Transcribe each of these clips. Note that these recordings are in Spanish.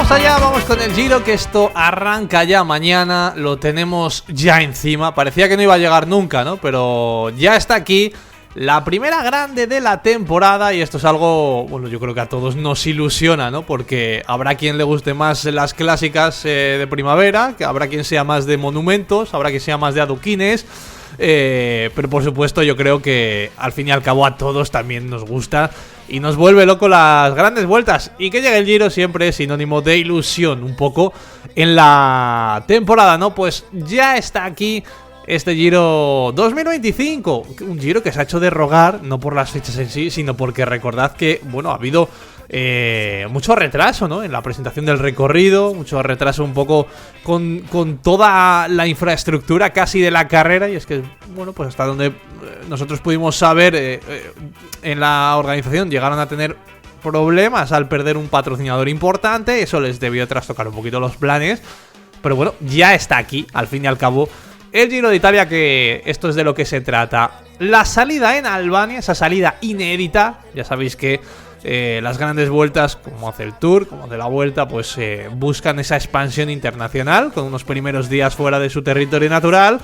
Vamos allá, vamos con el Giro, que esto arranca ya mañana, lo tenemos ya encima. Parecía que no iba a llegar nunca, ¿no? Pero ya está aquí, la primera grande de la temporada, y esto es algo, bueno, yo creo que a todos nos ilusiona, ¿no? Porque habrá quien le guste más las clásicas de primavera, que habrá quien sea más de monumentos, habrá quien sea más de adoquines. Pero por supuesto yo creo que al fin y al cabo a todos también nos gusta y nos vuelve loco las grandes vueltas. Y que llegue el Giro siempre es sinónimo de ilusión un poco en la temporada, ¿no? Pues ya está aquí este Giro 2025, un Giro que se ha hecho de rogar, no por las fechas en sí, sino porque recordad que, bueno, ha habido mucho retraso, ¿no? En la presentación del recorrido, mucho retraso un poco con toda la infraestructura casi de la carrera. Y es que, bueno, pues hasta donde nosotros pudimos saber, en la organización llegaron a tener problemas al perder un patrocinador importante. Eso les debió trastocar un poquito los planes, pero bueno, ya está aquí, al fin y al cabo, el Giro de Italia, que esto es de lo que se trata. La salida en Albania, esa salida inédita. Ya sabéis que las grandes vueltas, como hace el Tour, como hace la Vuelta, pues buscan esa expansión internacional con unos primeros días fuera de su territorio natural.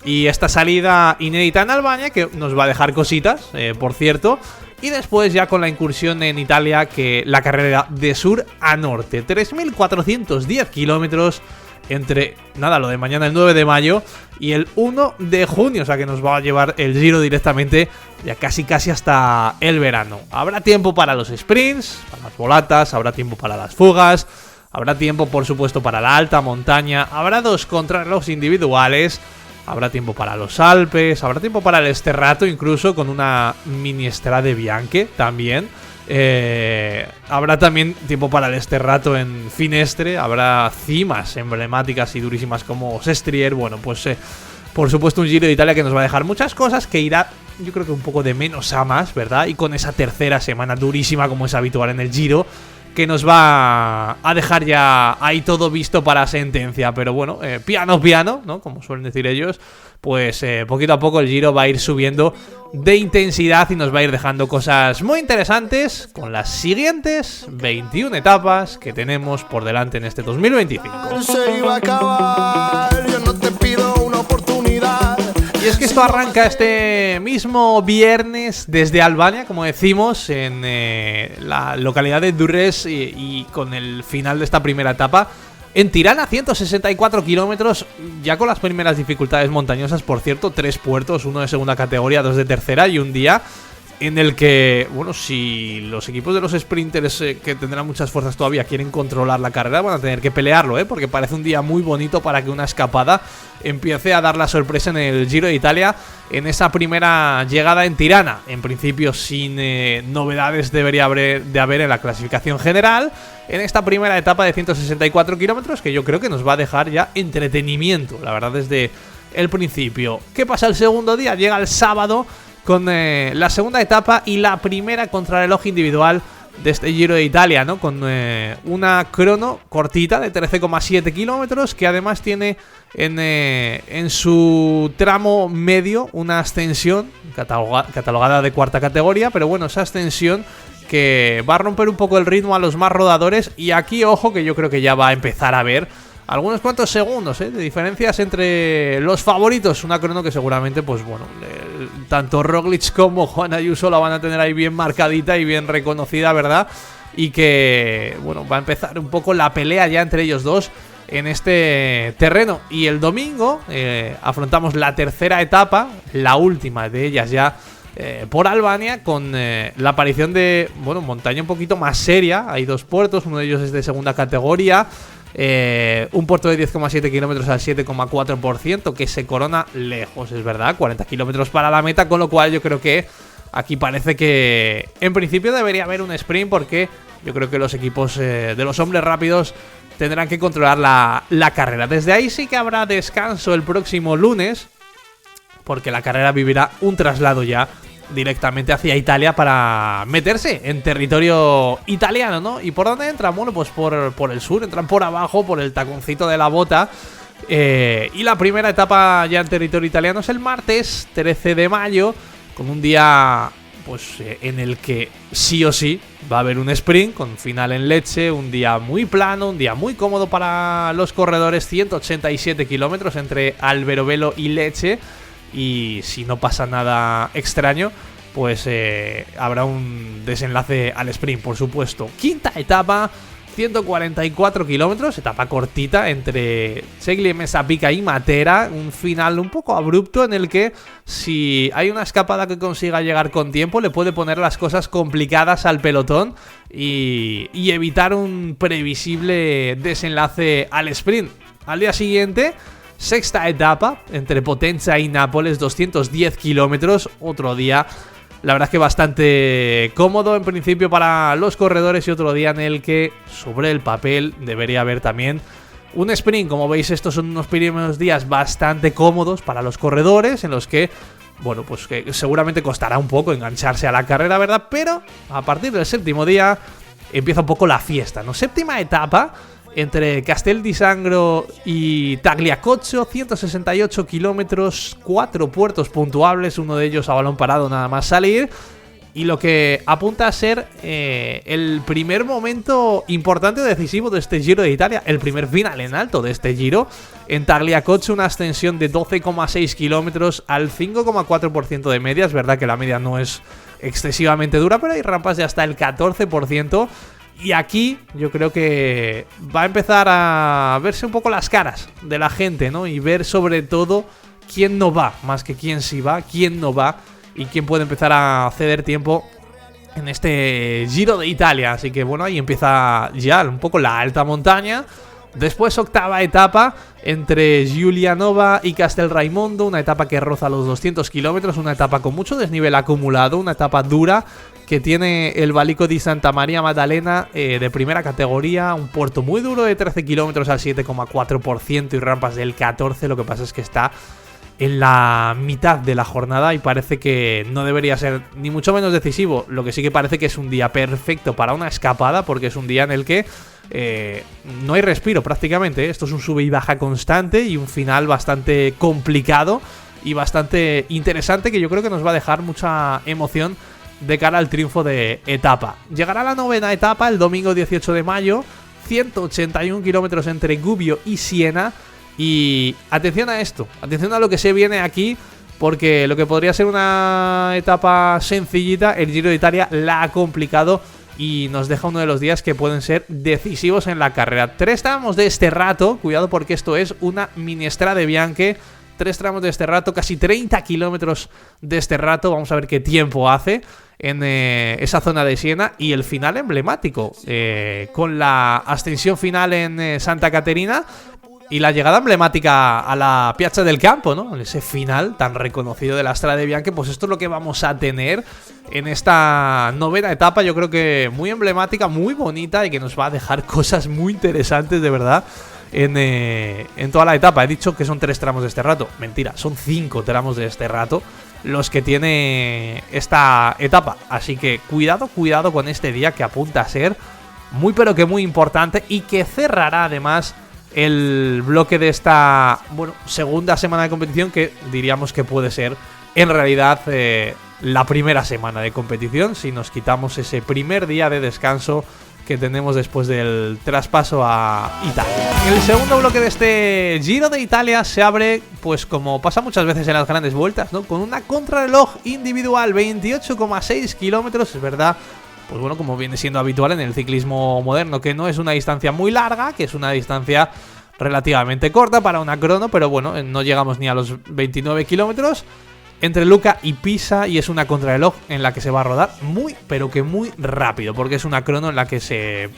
Y esta salida inédita en Albania, que nos va a dejar cositas, por cierto. Y después ya con la incursión en Italia, que la carrera de sur a norte, 3.410 kilómetros entre, nada, lo de mañana, el 9 de mayo y el 1 de junio. O sea que nos va a llevar el Giro directamente ya casi hasta el verano. Habrá tiempo para los sprints, para las volatas, habrá tiempo para las fugas, habrá tiempo por supuesto para la alta montaña, habrá 2 contrarrelojes individuales, habrá tiempo para los Alpes, habrá tiempo para el Sterrato, incluso con una mini Strade Bianche también. Habrá también tiempo para el Sterrato en Finestre, habrá cimas emblemáticas y durísimas como Sestriere. Bueno, pues por supuesto un Giro de Italia que nos va a dejar muchas cosas, que irá, yo creo que un poco de menos a más, ¿verdad? Y con esa tercera semana durísima, como es habitual en el Giro, que nos va a dejar ya ahí todo visto para sentencia. Pero bueno, piano, ¿no? Como suelen decir ellos. Pues poquito a poco el Giro va a ir subiendo de intensidad y nos va a ir dejando cosas muy interesantes con las siguientes 21 etapas que tenemos por delante en este 2025. Se iba a acabar, yo no te pido una oportunidad. Y es que esto arranca este mismo viernes desde Albania, como decimos, en la localidad de Durrës, y con el final de esta primera etapa en Tirana, 164 kilómetros, ya con las primeras dificultades montañosas, por cierto, 3 puertos, uno de segunda categoría, 2 de tercera, y un día en el que, bueno, si los equipos de los sprinters, que tendrán muchas fuerzas todavía, quieren controlar la carrera, van a tener que pelearlo, porque parece un día muy bonito para que una escapada empiece a dar la sorpresa en el Giro de Italia, en esa primera llegada en Tirana. En principio sin novedades debería de haber en la clasificación general, en esta primera etapa de 164 kilómetros, que yo creo que nos va a dejar ya entretenimiento, la verdad, desde el principio. ¿Qué pasa el segundo día? Llega el sábado con la segunda etapa y la primera contrarreloj individual de este Giro de Italia, ¿no? Con una crono cortita de 13,7 kilómetros, que además tiene en su tramo medio una ascensión catalogada de cuarta categoría, pero bueno, esa ascensión que va a romper un poco el ritmo a los más rodadores. Y aquí, ojo, que yo creo que ya va a empezar a ver algunos cuantos segundos de diferencias entre los favoritos. Una crono que seguramente, pues bueno, tanto Roglic como Juan Ayuso la van a tener ahí bien marcadita y bien reconocida, ¿verdad? Y que, bueno, va a empezar un poco la pelea ya entre ellos dos en este terreno. Y el domingo afrontamos la tercera etapa, la última de ellas ya por Albania, con la aparición de, bueno, montaña un poquito más seria. Hay 2 puertos, uno de ellos es de segunda categoría. Un puerto de 10,7 kilómetros al 7,4%, que se corona lejos, es verdad, 40 kilómetros para la meta, con lo cual yo creo que aquí parece que en principio debería haber un sprint, porque yo creo que los equipos de los hombres rápidos tendrán que controlar la carrera. Desde ahí sí que habrá descanso el próximo lunes, porque la carrera vivirá un traslado ya directamente hacia Italia para meterse en territorio italiano, ¿no? ¿Y por dónde entran? Bueno, pues por el sur, entran por abajo, por el taconcito de la bota. Y la primera etapa ya en territorio italiano es el martes 13 de mayo, con un día pues en el que sí o sí va a haber un sprint con final en Lecce, un día muy plano, un día muy cómodo para los corredores, 187 kilómetros entre Alberobello y Lecce, y si no pasa nada extraño, pues habrá un desenlace al sprint, por supuesto. Quinta etapa, 144 kilómetros, etapa cortita entre Ceglie Messapica y Matera, un final un poco abrupto en el que si hay una escapada que consiga llegar con tiempo le puede poner las cosas complicadas al pelotón y evitar un previsible desenlace al sprint. Al día siguiente, sexta etapa entre Potenza y Nápoles, 210 kilómetros, otro día la verdad es que bastante cómodo en principio para los corredores y otro día en el que sobre el papel debería haber también un sprint. Como veis, estos son unos primeros días bastante cómodos para los corredores en los que, bueno, pues que seguramente costará un poco engancharse a la carrera, ¿verdad? Pero a partir del séptimo día empieza un poco la fiesta, ¿no? Séptima etapa entre Castel di Sangro y Tagliacozzo, 168 kilómetros, 4 puertos puntuables, uno de ellos a balón parado nada más salir, y lo que apunta a ser el primer momento importante o decisivo de este Giro de Italia, el primer final en alto de este Giro. En Tagliacozzo una ascensión de 12,6 kilómetros al 5,4% de media, es verdad que la media no es excesivamente dura, pero hay rampas de hasta el 14%. Y aquí yo creo que va a empezar a verse un poco las caras de la gente, ¿no? Y ver sobre todo quién no va, más que quién sí va, quién no va y quién puede empezar a ceder tiempo en este Giro de Italia. Así que bueno, ahí empieza ya un poco la alta montaña. Después octava etapa entre Giulianova y Castelraimondo, una etapa que roza los 200 kilómetros, una etapa con mucho desnivel acumulado, una etapa dura que tiene el Valico di Santa Maria Maddalena de primera categoría, un puerto muy duro de 13 kilómetros al 7,4% y rampas del 14%, lo que pasa es que está en la mitad de la jornada y parece que no debería ser ni mucho menos decisivo. Lo que sí que parece que es un día perfecto para una escapada, porque es un día en el que no hay respiro prácticamente. Esto es un sube y baja constante y un final bastante complicado y bastante interesante, que yo creo que nos va a dejar mucha emoción de cara al triunfo de etapa. Llegará la novena etapa el domingo 18 de mayo, 181 kilómetros entre Gubbio y Siena. Y atención a esto, atención a lo que se viene aquí, porque lo que podría ser una etapa sencillita, el Giro de Italia la ha complicado y nos deja uno de los días que pueden ser decisivos en la carrera. 3 tramos de este rato, cuidado porque esto es una mini Strade Bianche, 3 tramos de este rato, casi 30 kilómetros de este rato, vamos a ver qué tiempo hace en esa zona de Siena, y el final emblemático, con la ascensión final en Santa Caterina y la llegada emblemática a la Piazza del Campo, ¿no? En ese final tan reconocido de la Strade Bianche, pues esto es lo que vamos a tener en esta novena etapa. Yo creo que muy emblemática, muy bonita y que nos va a dejar cosas muy interesantes, de verdad, en toda la etapa. He dicho que son 3 tramos de este rato. Mentira, son 5 tramos de este rato los que tiene esta etapa. Así que cuidado con este día, que apunta a ser muy pero que muy importante y que cerrará además el bloque de esta, bueno, segunda semana de competición, que diríamos que puede ser en realidad la primera semana de competición, si nos quitamos ese primer día de descanso que tenemos después del traspaso a Italia. El segundo bloque de este Giro de Italia se abre, pues como pasa muchas veces en las grandes vueltas, ¿no? Con una contrarreloj individual, 28,6 kilómetros, es verdad. Pues bueno, como viene siendo habitual en el ciclismo moderno, que no es una distancia muy larga, que es una distancia relativamente corta para una crono, pero bueno, no llegamos ni a los 29 kilómetros entre Lucca y Pisa, y es una contrarreloj en la que se va a rodar muy, pero que muy rápido, porque es una crono en la que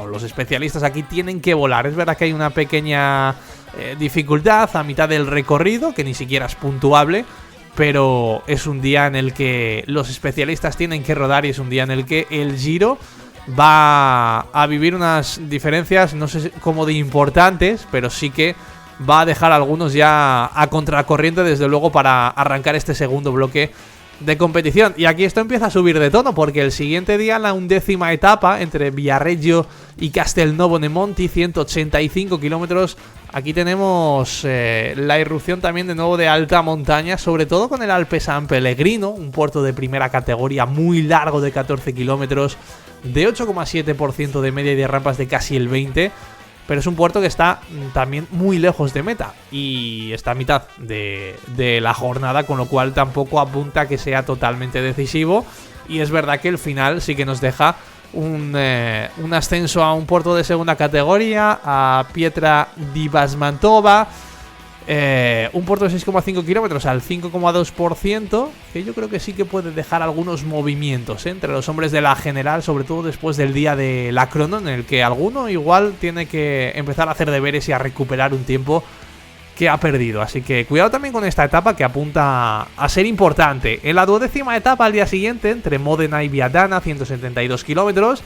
los especialistas aquí tienen que volar. Es verdad que hay una pequeña dificultad a mitad del recorrido, que ni siquiera es puntuable, pero es un día en el que los especialistas tienen que rodar y es un día en el que el Giro va a vivir unas diferencias, no sé cómo de importantes, pero sí que va a dejar a algunos ya a contracorriente, desde luego, para arrancar este segundo bloque de competición. Y aquí esto empieza a subir de tono, porque el siguiente día, la 11ª etapa entre Viareggio y Castelnuovo de Monti, 185 kilómetros. Aquí tenemos la irrupción también de nuevo de alta montaña, sobre todo con el Alpe San Pellegrino, un puerto de primera categoría muy largo de 14 kilómetros, de 8,7% de media y de rampas de casi el 20%. Pero es un puerto que está también muy lejos de meta y está a mitad de la jornada, con lo cual tampoco apunta a que sea totalmente decisivo. Y es verdad que el final sí que nos deja un ascenso a un puerto de segunda categoría, a Pietra di Basmantova, un puerto de 6,5 kilómetros al 5,2%, que yo creo que sí que puede dejar algunos movimientos entre los hombres de la general, sobre todo después del día de la crono, en el que alguno igual tiene que empezar a hacer deberes y a recuperar un tiempo que ha perdido. Así que cuidado también con esta etapa, que apunta a ser importante. En la 12ª etapa, al día siguiente, entre Módena y Viadana, 172 kilómetros,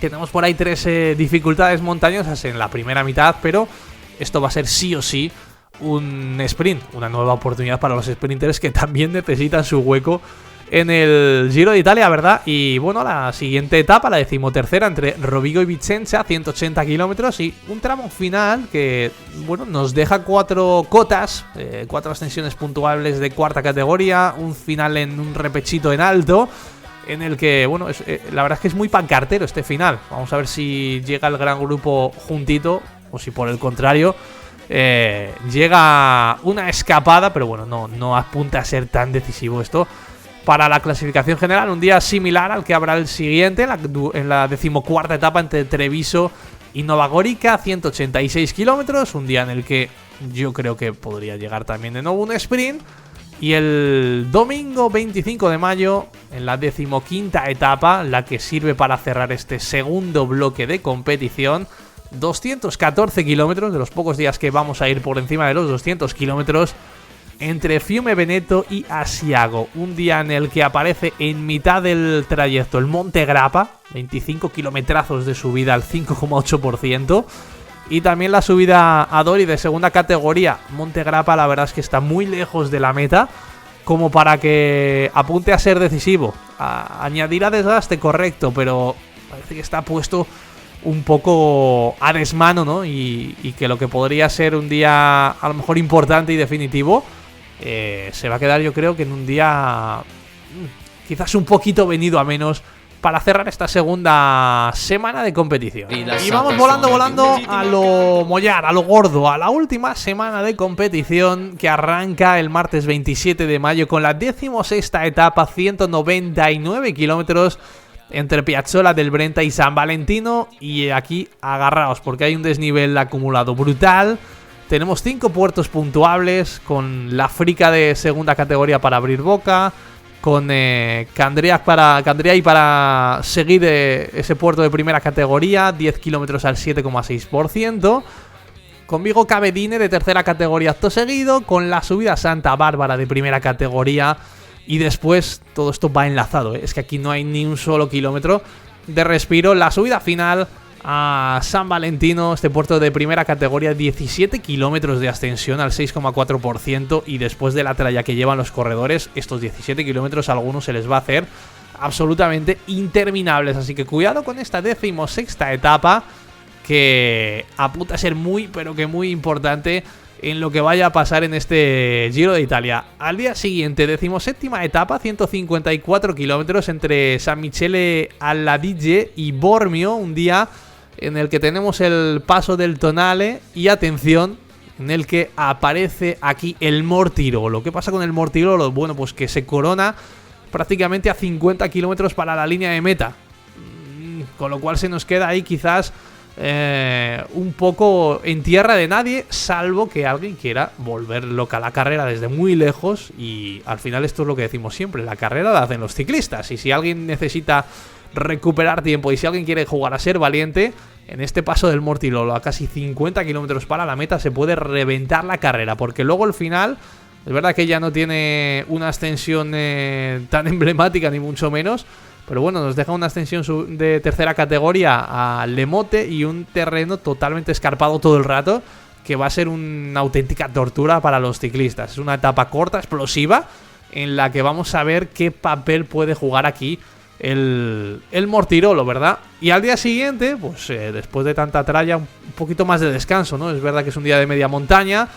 tenemos por ahí 3 dificultades montañosas en la primera mitad, pero esto va a ser sí o sí un sprint, una nueva oportunidad para los sprinters, que también necesitan su hueco en el Giro de Italia, ¿verdad? Y bueno, la siguiente etapa, la 13ª, entre Rovigo y Vicenza, 180 kilómetros, y un tramo final que, bueno, nos deja 4 cotas, 4 ascensiones puntuables de cuarta categoría, un final en un repechito en alto, en el que, bueno, la verdad es que es muy pancartero este final. Vamos a ver si llega el gran grupo juntito, o si por el contrario llega una escapada, pero bueno, no apunta a ser tan decisivo esto para la clasificación general. Un día similar al que habrá el siguiente, en la 14ª etapa entre Treviso y Nova Gorica, 186 kilómetros, un día en el que yo creo que podría llegar también de nuevo un sprint. Y el domingo 25 de mayo, en la 15ª etapa, la que sirve para cerrar este segundo bloque de competición, 214 kilómetros, de los pocos días que vamos a ir por encima de los 200 kilómetros, entre Fiume Veneto y Asiago. Un día en el que aparece en mitad del trayecto el Monte Grappa, 25 kilometrazos de subida al 5,8%. Y también la subida a Dori de segunda categoría. Monte Grappa, la verdad es que está muy lejos de la meta como para que apunte a ser decisivo. Añadirá desgaste, correcto, pero parece que está puesto un poco a desmano, ¿no? Y que lo que podría ser un día a lo mejor importante y definitivo, se va a quedar, yo creo, que en un día quizás un poquito venido a menos para cerrar esta segunda semana de competición. Y vamos volando a lo mollar, a lo gordo, a la última semana de competición, que arranca el martes 27 de mayo con la 16ª etapa, 199 kilómetros, entre Piazzola del Brenta y San Valentino. Y aquí agarraos, porque hay un desnivel acumulado brutal. Tenemos 5 puertos puntuables, con la Frica de segunda categoría para abrir boca, con Candriac para seguir ese puerto de primera categoría, 10 kilómetros al 7,6%. Con Vigo Cavedine de tercera categoría acto seguido, con la subida a Santa Bárbara de primera categoría. Y después todo esto va enlazado, Es que aquí no hay ni un solo kilómetro de respiro. La subida final a San Valentino, este puerto de primera categoría, 17 kilómetros de ascensión al 6,4%. Y después de la tralla que llevan los corredores, estos 17 kilómetros a algunos se les va a hacer absolutamente interminables. Así que cuidado con esta 16ª etapa, que apunta a ser muy, pero que muy importante en lo que vaya a pasar en este Giro de Italia. Al día siguiente, 17ª etapa, 154 kilómetros, entre San Michele al Adige y Bormio. Un día en el que tenemos el paso del Tonale y, atención, en el que aparece aquí el Mortirolo. ¿Qué pasa con el Mortirolo? Bueno, pues que se corona prácticamente a 50 kilómetros para la línea de meta, con lo cual se nos queda ahí quizás un poco en tierra de nadie, salvo que alguien quiera volver loca la carrera desde muy lejos. Y al final esto es lo que decimos siempre, la carrera la hacen los ciclistas, y si alguien necesita recuperar tiempo y si alguien quiere jugar a ser valiente, en este paso del Mortirolo a casi 50 kilómetros para la meta se puede reventar la carrera, porque luego el final es verdad que ya no tiene una ascensión tan emblemática ni mucho menos, pero bueno, nos deja una ascensión de tercera categoría a Lemote y un terreno totalmente escarpado todo el rato, que va a ser una auténtica tortura para los ciclistas. Es una etapa corta, explosiva, en la que vamos a ver qué papel puede jugar aquí el Mortirolo, ¿verdad? Y al día siguiente, pues después de tanta tralla, un poquito más de descanso, ¿no? Es verdad que es un día de media montaña.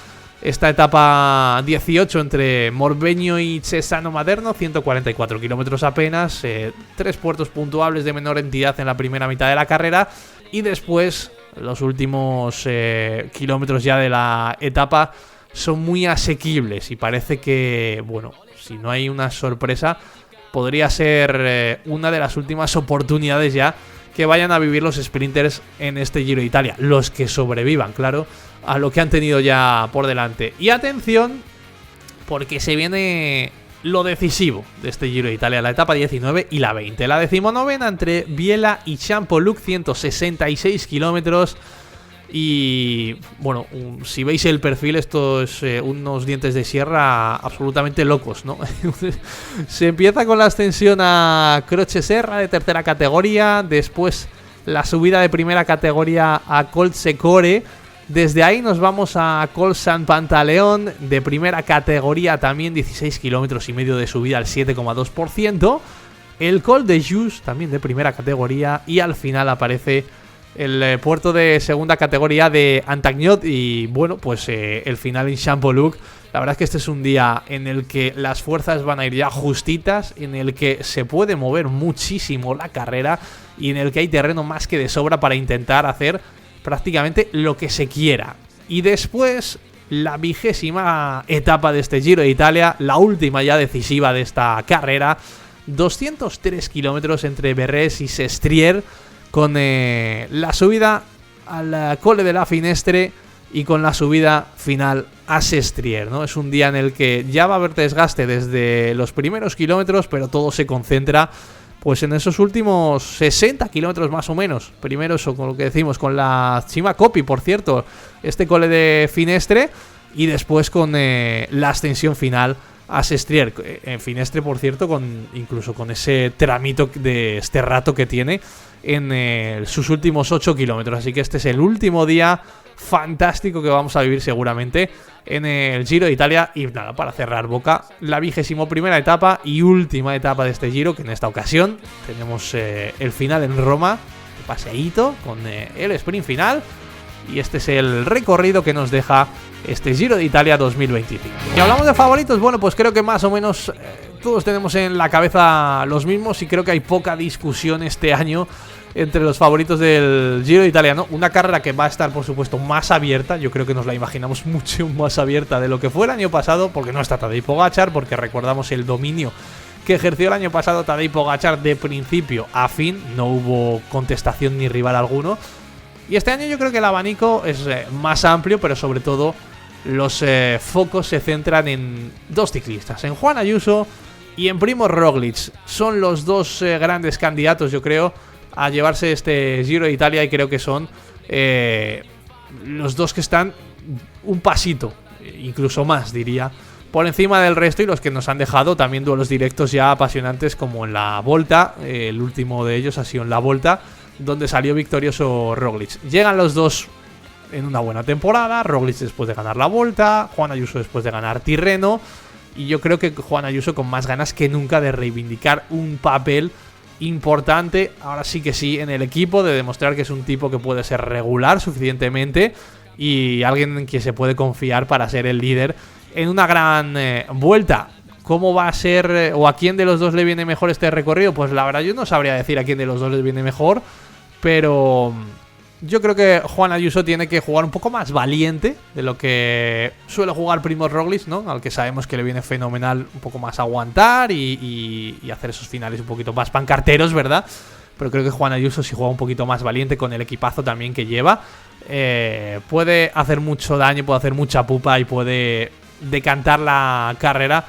Esta etapa 18 entre Morbeño y Cesano Maderno, 144 kilómetros apenas, 3 puertos puntuables de menor entidad en la primera mitad de la carrera, y después los últimos kilómetros ya de la etapa son muy asequibles y parece que, bueno, si no hay una sorpresa, podría ser una de las últimas oportunidades ya que vayan a vivir los sprinters en este Giro de Italia, los que sobrevivan, claro, a lo que han tenido ya por delante. Y atención, porque se viene lo decisivo de este Giro de Italia, la etapa 19 y la 20. La 19ª entre Biella y Champoluc, 166 kilómetros. Y bueno, si veis el perfil, esto es unos dientes de sierra absolutamente locos, ¿no? Se empieza con la ascensión a Croce Serra de tercera categoría, después la subida de primera categoría a Col Secore. Desde ahí nos vamos a Col San Pantaleón de primera categoría, también 16 kilómetros y medio de subida al 7,2%. El Col de Jus, también de primera categoría, y al final aparece el puerto de segunda categoría de Antagnot. Y bueno, pues el final en Champoluc. La verdad es que este es un día en el que las fuerzas van a ir ya justitas, en el que se puede mover muchísimo la carrera y en el que hay terreno más que de sobra para intentar hacer prácticamente lo que se quiera. Y después la 20ª etapa de este Giro de Italia, la última ya decisiva de esta carrera, 203 kilómetros entre Verrés y Sestriere, con la subida al Colle de la Finestre y con la subida final a Sestriere, ¿no? Es un día en el que ya va a haber desgaste desde los primeros kilómetros, pero todo se concentra pues en esos últimos 60 kilómetros más o menos. Primero eso, con lo que decimos, con la Cima Coppi, por cierto, este Colle de Finestre, y después con la ascensión final a Sestriere. En Finestre, por cierto, incluso con ese tramito de este rato que tiene en sus últimos 8 kilómetros. Así que este es el último día fantástico que vamos a vivir seguramente en el Giro de Italia. Y nada, para cerrar boca, la 21ª etapa y última etapa de este Giro, que en esta ocasión tenemos el final en Roma, de paseíto con el sprint final. Y este es el recorrido que nos deja este Giro de Italia 2025. Y hablamos de favoritos, bueno, pues creo que más o menos todos tenemos en la cabeza los mismos, y creo que hay poca discusión este año entre los favoritos del Giro de Italia, ¿no? Una carrera que va a estar, por supuesto, más abierta. Yo creo que nos la imaginamos mucho más abierta de lo que fue el año pasado, porque no está Tadej Pogačar, porque recordamos el dominio que ejerció el año pasado Tadej Pogačar de principio a fin. No hubo contestación ni rival alguno. Y este año yo creo que el abanico es más amplio, pero sobre todo los focos se centran en dos ciclistas, en Juan Ayuso y en Primož Roglič. Son los dos grandes candidatos, yo creo, a llevarse este Giro de Italia, y creo que son los dos que están un pasito, incluso más diría, por encima del resto, y los que nos han dejado también duelos directos ya apasionantes, como en la Volta. El último de ellos ha sido en la Volta, donde salió victorioso Roglič. Llegan los dos en una buena temporada, Roglič después de ganar la Volta, Juan Ayuso después de ganar Tirreno, y yo creo que Juan Ayuso con más ganas que nunca de reivindicar un papel importante, ahora sí que sí, en el equipo, de demostrar que es un tipo que puede ser regular suficientemente y alguien en quien se puede confiar para ser el líder en una gran vuelta. ¿Cómo va a ser o a quién de los dos le viene mejor este recorrido? Pues la verdad yo no sabría decir a quién de los dos les viene mejor, pero yo creo que Juan Ayuso tiene que jugar un poco más valiente de lo que suele jugar Primož Roglič, ¿no? Al que sabemos que le viene fenomenal un poco más aguantar y hacer esos finales un poquito más pancarteros, ¿verdad? Pero creo que Juan Ayuso, si juega un poquito más valiente con el equipazo también que lleva, puede hacer mucho daño, puede hacer mucha pupa y puede decantar la carrera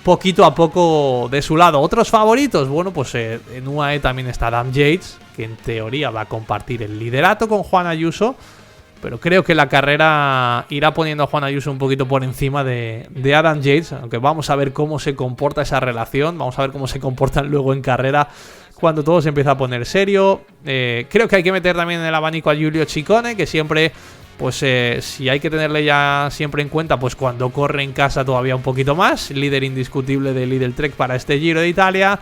poquito a poco de su lado. Otros favoritos, bueno, pues en UAE también está Adam Yates, que en teoría va a compartir el liderato con Juan Ayuso, pero creo que la carrera irá poniendo a Juan Ayuso un poquito por encima de Adam Yates, aunque vamos a ver cómo se comporta esa relación, vamos a ver cómo se comportan luego en carrera cuando todo se empieza a poner serio. Creo que hay que meter también en el abanico a Giulio Ciccone, que siempre pues si hay que tenerle ya siempre en cuenta, pues cuando corre en casa todavía un poquito más. Líder indiscutible de Lidl Trek para este Giro de Italia.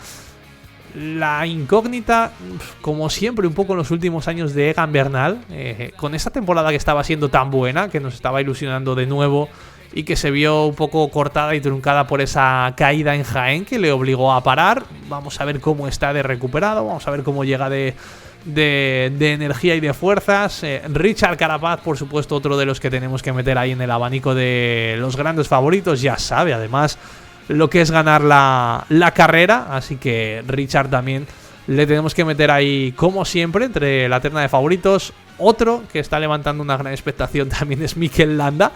La incógnita, como siempre, un poco en los últimos años de Egan Bernal, con esta temporada que estaba siendo tan buena, que nos estaba ilusionando de nuevo y que se vio un poco cortada y truncada por esa caída en Jaén que le obligó a parar. Vamos a ver cómo está de recuperado, vamos a ver cómo llega de energía y de fuerzas. Richard Carapaz, por supuesto, otro de los que tenemos que meter ahí en el abanico de los grandes favoritos. Ya sabe, además, lo que es ganar la carrera, así que Richard también le tenemos que meter ahí, como siempre, entre la terna de favoritos. Otro que está levantando una gran expectación también es Mikel Landa,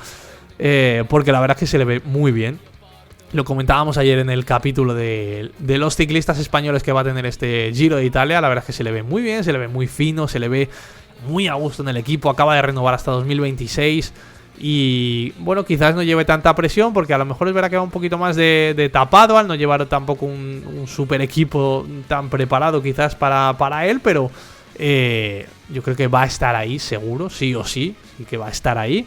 porque la verdad es que se le ve muy bien. Lo comentábamos ayer en el capítulo de los ciclistas españoles que va a tener este Giro de Italia. La verdad es que se le ve muy bien, se le ve muy fino, se le ve muy a gusto en el equipo. Acaba de renovar hasta 2026. Y bueno, quizás no lleve tanta presión, porque a lo mejor es verdad que va un poquito más de tapado al no llevar tampoco un super equipo tan preparado quizás para él, pero yo creo que va a estar ahí seguro, sí o sí, y que va a estar ahí.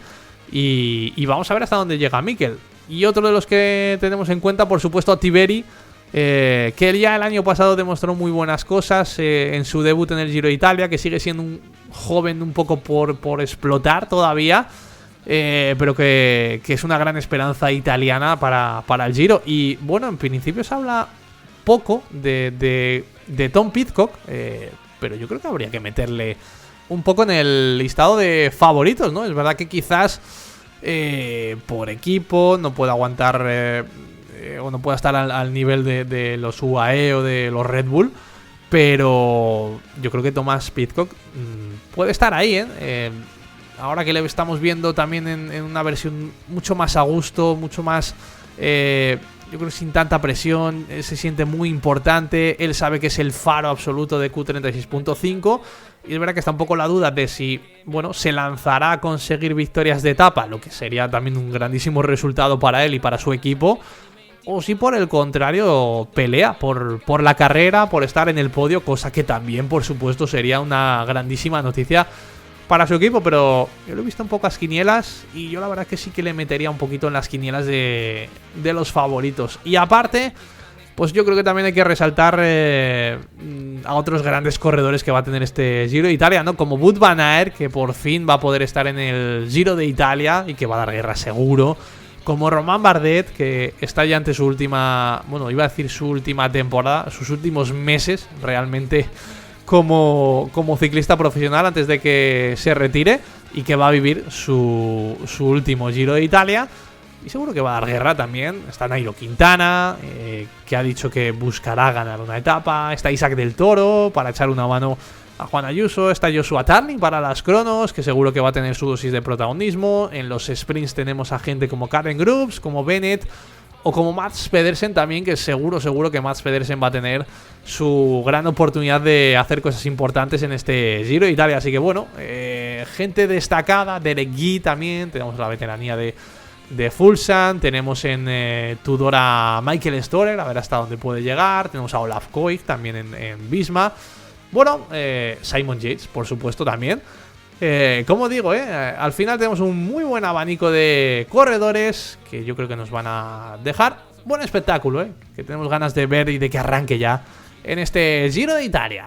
Y vamos a ver hasta dónde llega Mikel. Y otro de los que tenemos en cuenta, por supuesto, a Tiberi, que él ya el año pasado demostró muy buenas cosas en su debut en el Giro de Italia, que sigue siendo un joven un poco por explotar todavía. Pero que es una gran esperanza italiana para el Giro. Y bueno, en principio se habla poco de Tom Pidcock, pero yo creo que habría que meterle un poco en el listado de favoritos, ¿no? Es verdad que quizás por equipo no pueda aguantar o no pueda estar al nivel de los UAE o de los Red Bull, pero yo creo que Thomas Pidcock puede estar ahí, ahora que le estamos viendo también en una versión mucho más a gusto, mucho más, yo creo que sin tanta presión, se siente muy importante, él sabe que es el faro absoluto de Q36.5, y es verdad que está un poco la duda de si, bueno, se lanzará a conseguir victorias de etapa, lo que sería también un grandísimo resultado para él y para su equipo, o si por el contrario pelea por la carrera, por estar en el podio, cosa que también, por supuesto, sería una grandísima noticia para su equipo. Pero yo lo he visto en pocas quinielas y yo la verdad que sí que le metería un poquito en las quinielas de los favoritos. Y aparte, pues yo creo que también hay que resaltar a otros grandes corredores que va a tener este Giro de Italia, ¿no? Como Wout van Aert, que por fin va a poder estar en el Giro de Italia y que va a dar guerra seguro. Como Romain Bardet, que está ya ante su última, bueno, iba a decir su última temporada, sus últimos meses realmente como ciclista profesional antes de que se retire, y que va a vivir su último Giro de Italia. Y seguro que va a dar guerra también. Está Nairo Quintana, que ha dicho que buscará ganar una etapa. Está Isaac del Toro para echar una mano a Juan Ayuso. Está Joshua Tarling para las cronos, que seguro que va a tener su dosis de protagonismo. En los sprints tenemos a gente como Karen Groves, como Bennett o como Mats Pedersen también, que seguro que Mats Pedersen va a tener su gran oportunidad de hacer cosas importantes en este Giro de Italia. Así que bueno, gente destacada, Derek Guy también, tenemos la veteranía de Fulsan, tenemos en Tudor a Michael Storer, a ver hasta dónde puede llegar, tenemos a Olaf Koig también en Visma, bueno, Simon Yates, por supuesto, también. Como digo, al final tenemos un muy buen abanico de corredores que yo creo que nos van a dejar buen espectáculo, que tenemos ganas de ver y de que arranque ya en este Giro de Italia.